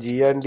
GND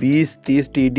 20-30 TD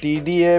TDA